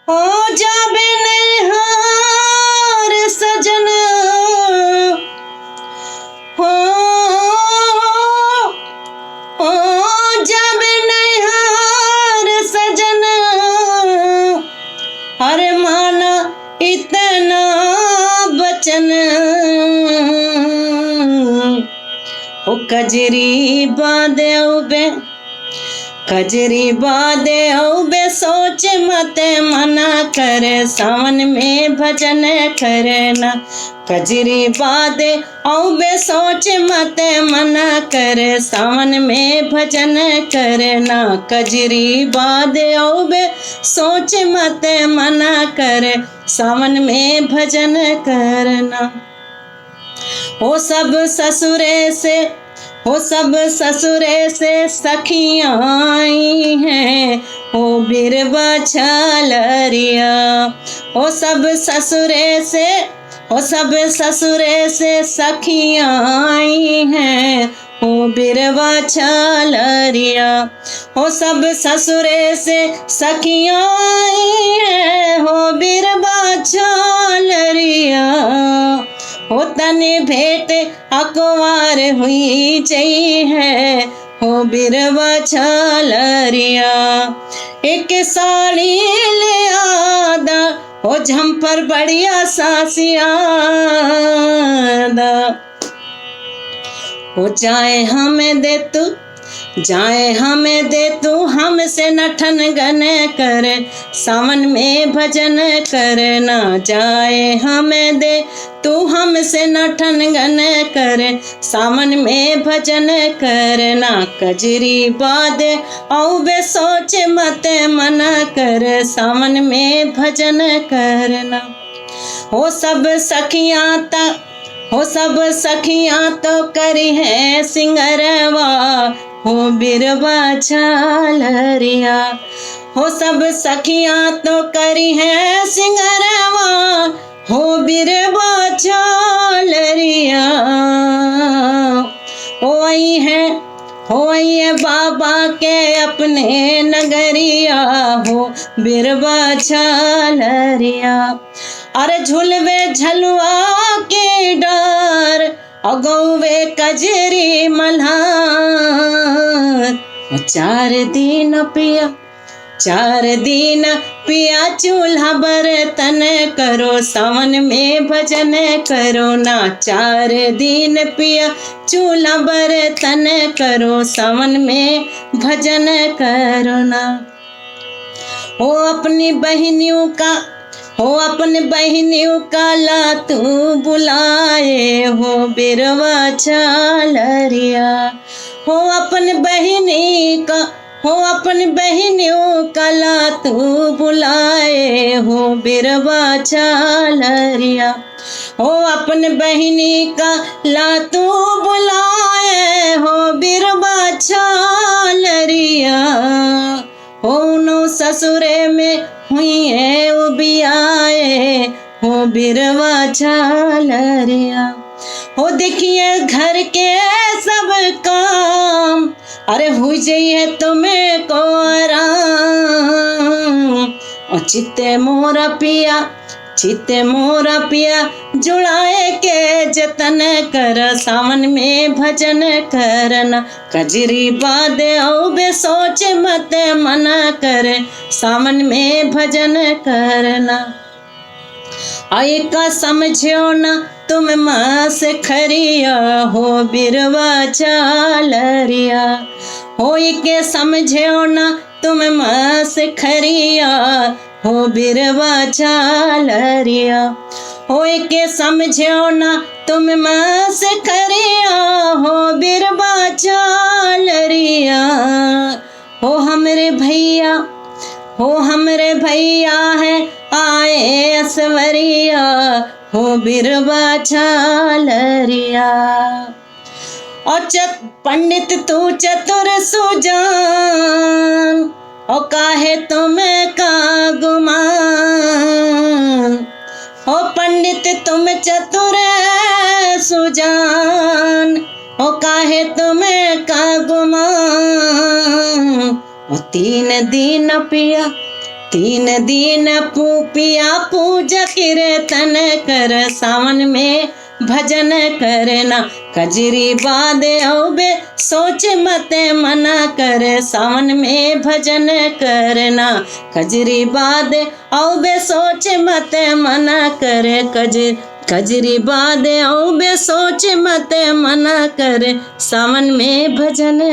हो जाबे नैहार सजन, हो जाबे नैहार सजन, अरे माना इतना बचन। ओ कजरी बादे उबे, कजरी बादे उबे सोच मत मना कर, सावन में भजन करना। कजरी बादे औबे सोच मत मना कर, सावन में भजन करना। कजरी बादे औबे सोच मत मना कर, सावन में भजन करना। वो सब ससुरे से, वो सब ससुरे से सखियाँ आई हैं, वो बिरबा छालरिया। वो सब ससुरे से, वो सब ससुरे से सखियाँ आई हैं, वो बिरबा छालरिया। वो सब ससुरे से सखियाँ आई हैं, वो बिरबा छालरिया। हो तने भेंट अकवार हुई चई है, हो बिरवा छालरिया। एक साड़ी ले आदा, हो झंपर बढ़िया सासिया दा। हो जाए हमें दे तू, जाए हमें दे तू हमसे नठन गन कर, सावन में भजन करना। जाए हमें दे तू हमसे नठन गन कर, सावन में भजन करना। कजरी बादे औबे सोच मत मना कर, सावन में भजन करना। हो सब सखियाँ ता, हो सब सखियाँ तो करी है सिंगरवा, हो बिरबा छालरिया। हो सब सखियाँ तो करी है सिंगरवा, हो बिरबा छालरिया। हो आई है, हो आई है बाबा के अपने नगरिया, हो बिरबा छालरिया। अरे झुलवे झलुआ के डार, अगौवे कजरी मल्हार। चार दिन पिया, चार दिन पिया चूल्हा बर्तन करो, सावन में भजन करो ना। चार दिन पिया चूल्हा बर्तन करो, सावन में भजन करो ना। हो अपनी बहनियों का, हो अपने बहनियों का ला तू बुलाए, हो बिरवा छालरिया। हो अपने बहनी का, हो अपनी बहनियों का ला तू बुलाए, हो बिरवा छालरिया। हो अपने बहनी का ला तू बुलाए, हो बिरवा छालरिया। हो नो ससुरे में हुई है उबियाए, हो बिरवा छालरिया। हो देखिए घर के सब काम, अरे हो जाइए तुम्हें को आराम। और चित्ते मोरा पिया, चित्ते मोरा पिया जुड़ाए के जतन कर, सावन में भजन करना। कजरी बादे औबे सोच मत मना कर, सावन में भजन करना। आए का समझो ना तुम मास खरिया, हो बिरवा छालरिया। हो के समझो ना तुम मास खरिया, हो बिरवा छालरिया। हो के समझो ना तुम मास खरिया, हो बिरवा छालरिया। हो हमरे भैया, हो हमरे भैया है आए असवरिया, हो बिरवा छालरिया। और पंडित तू चतुर सुजान, ओ काहे तुम्हें का गुमान। हो पंडित तुम चतुर सुजान, ओ काहे तुम्हें का गुमान। ओ तीन दिन पिया, तीन दिन पिया पूजा कीर्तन कर, सावन में भजन करना। कजरी बाद औबे सोच मत मना कर, सावन में भजन करना। कजरी बाद औबे सोच मत मना कर, कजरी बाद औबे सोच मत मना कर, सावन में भजन